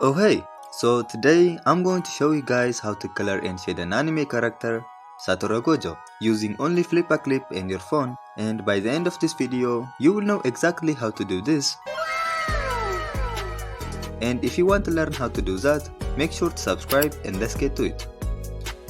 Oh hey, so today I'm going to show you guys how to color and shade an anime character, Satoru Gojo, using only FlipaClip and your phone, and by the end of this video, you will know exactly how to do this. And if you want to learn how to do that, make sure to subscribe and let's get to it.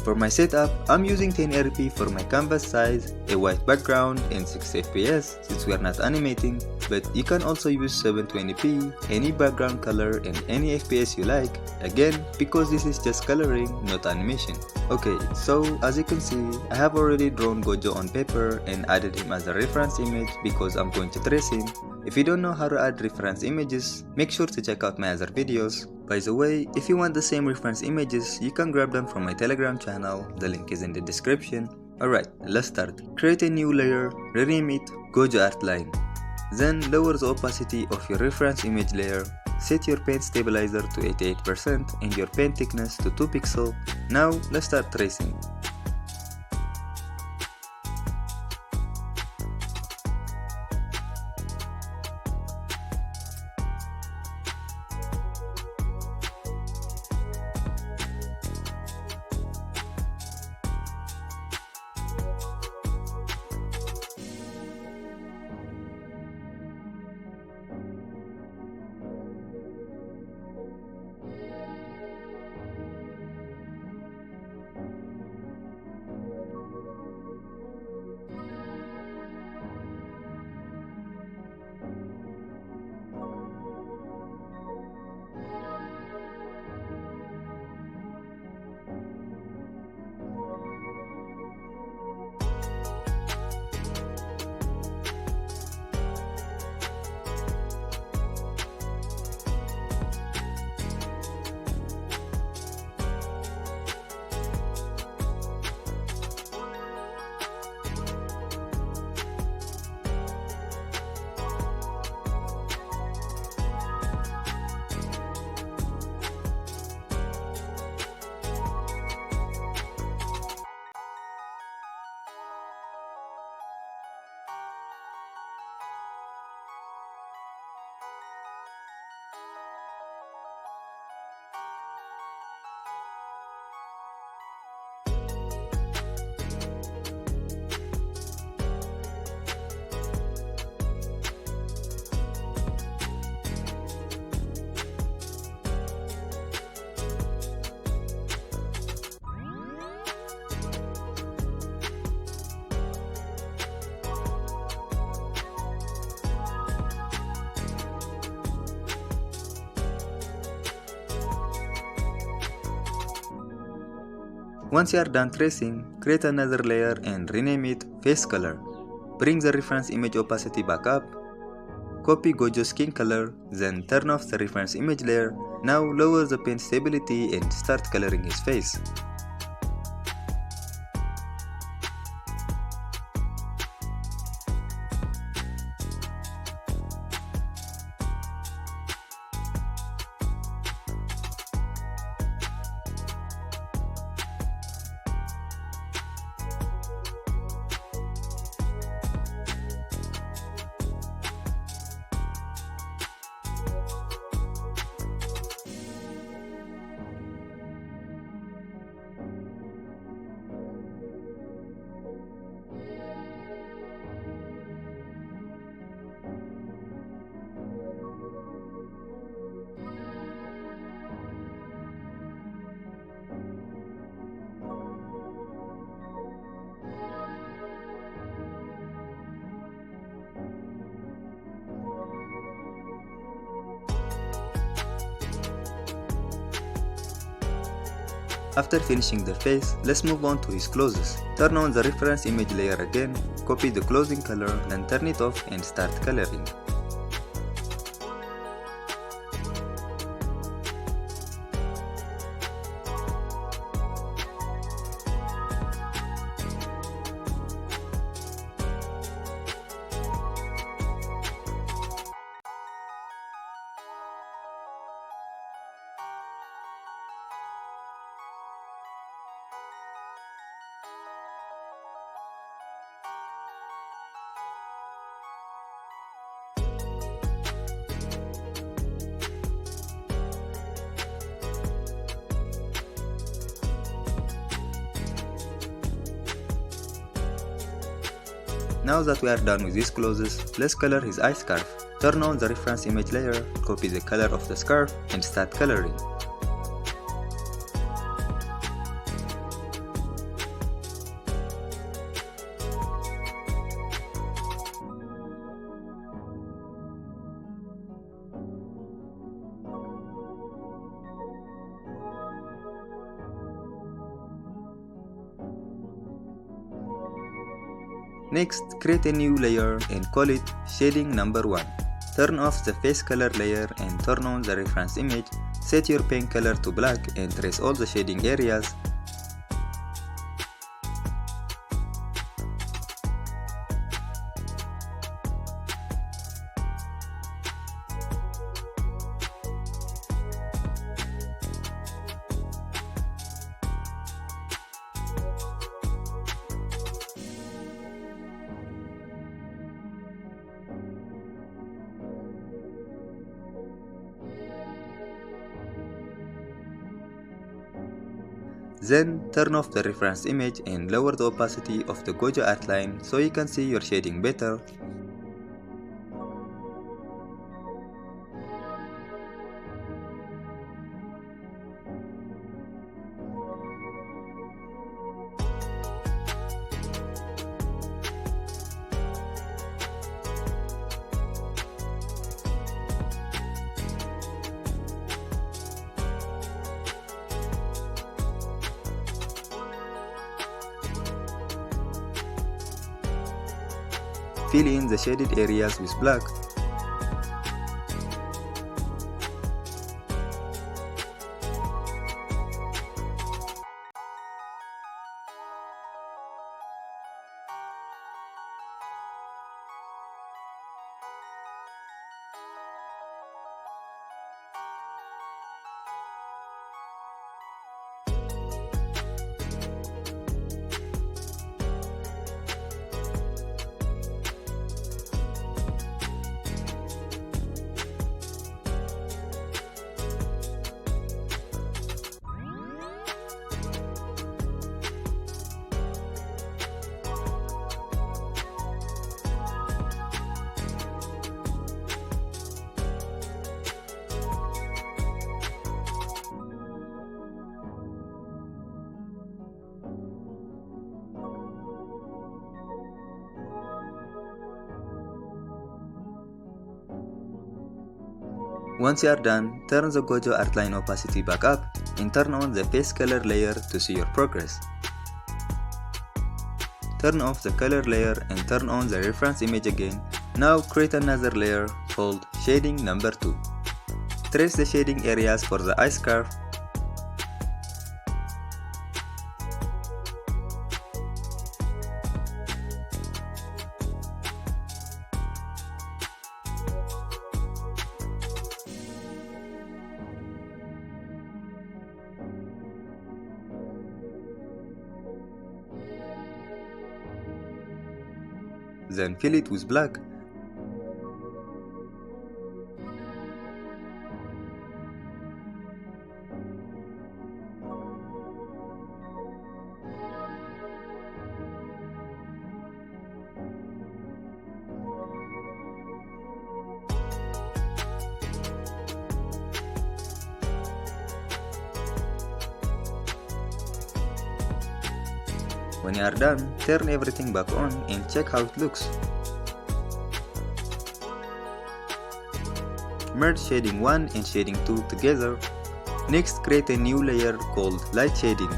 For my setup, I'm using 1080p for my canvas size, a white background and 60fps since we are not animating, but you can also use 720p, any background color and any FPS you like, again because this is just coloring, not animation. Okay, so as you can see, I have already drawn Gojo on paper and added him as a reference image because I'm going to trace him. If you don't know how to add reference images, make sure to check out my other videos. By the way, if you want the same reference images, you can grab them from my Telegram channel, the link is in the description. Alright, let's start. Create a new layer, rename it Gojo Outline. Then lower the opacity of your reference image layer. Set your pen stabilizer to 88% and your pen thickness to 2 pixels. Now let's start tracing. Once you are done tracing, create another layer and rename it Face Color. Bring the reference image opacity back up. Copy Gojo's skin color, then turn off the reference image layer. Now lower the pen stability and start coloring his face. After finishing the face, let's move on to his clothes. Turn on the reference image layer again, copy the clothing color, then turn it off and start coloring. Now that we are done with his clothes, let's color his eye scarf. Turn on the reference image layer, copy the color of the scarf, and start coloring. Next, create a new layer and call it Shading Number 1. Turn off the face color layer and turn on the reference image. Set your pen color to black and trace all the shading areas. Then turn off the reference image and lower the opacity of the Gojo outline so you can see your shading better. Fill in the shaded areas with black. Once you are done, turn the Gojo outline opacity back up and turn on the face color layer to see your progress. Turn off the color layer and turn on the reference image again. Now create another layer called Shading Number 2. Trace the shading areas for the eye scarf. Then fill it with black. When you are done, turn everything back on and check how it looks. Merge shading 1 and shading 2 together. Next, create a new layer called light shading.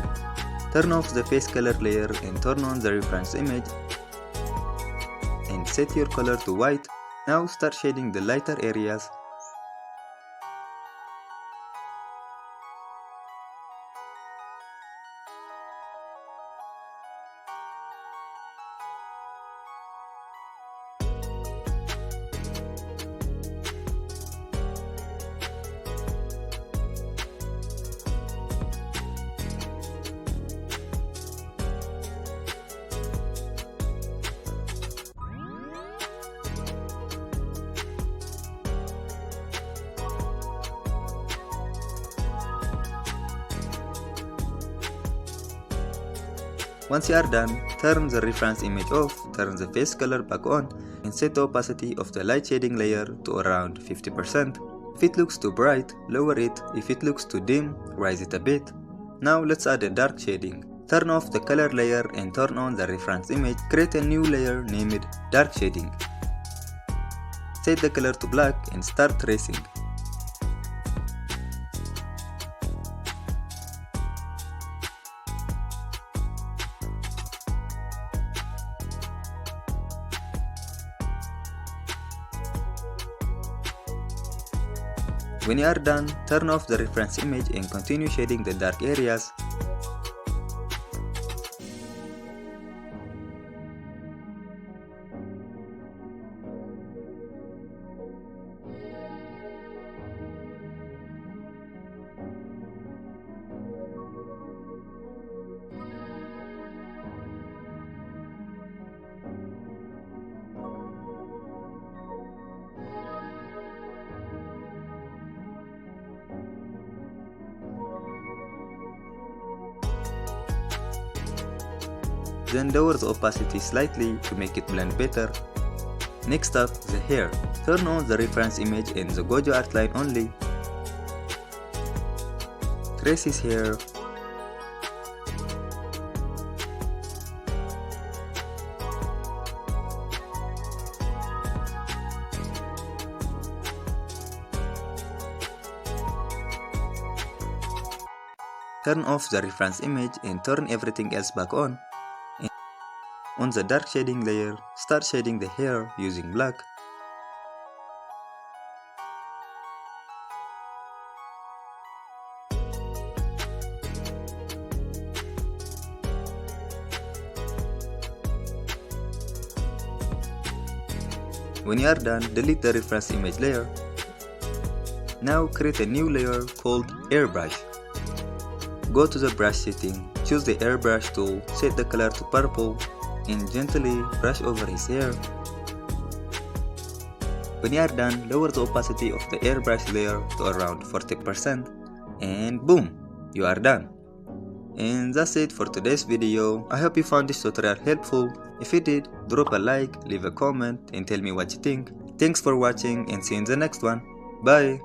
Turn off the face color layer and turn on the reference image and set your color to white. Now start shading the lighter areas. Once you are done, turn the reference image off, turn the face color back on, and set the opacity of the light shading layer to around 50%. If it looks too bright, lower it. If it looks too dim, raise it a bit. Now let's add a dark shading. Turn off the color layer and turn on the reference image. Create a new layer named dark shading. Set the color to black and start tracing. When you are done, turn off the reference image and continue shading the dark areas. Then lower the opacity slightly to make it blend better. Next up, the hair. Turn on the reference image and the Gojo outline only. Trace his hair. Turn off the reference image and turn everything else back on. On the dark shading layer, start shading the hair using black. When you are done, delete the reference image layer. Now create a new layer called Airbrush. Go to the brush setting, choose the Airbrush tool, set the color to purple, and gently brush over his hair. When you are done, lower the opacity of the airbrush layer to around 40%, and boom, you are done. And that's it for today's video. I hope you found this tutorial helpful. If you did, drop a like, leave a comment, and tell me what you think. Thanks for watching and see you in the next one. Bye!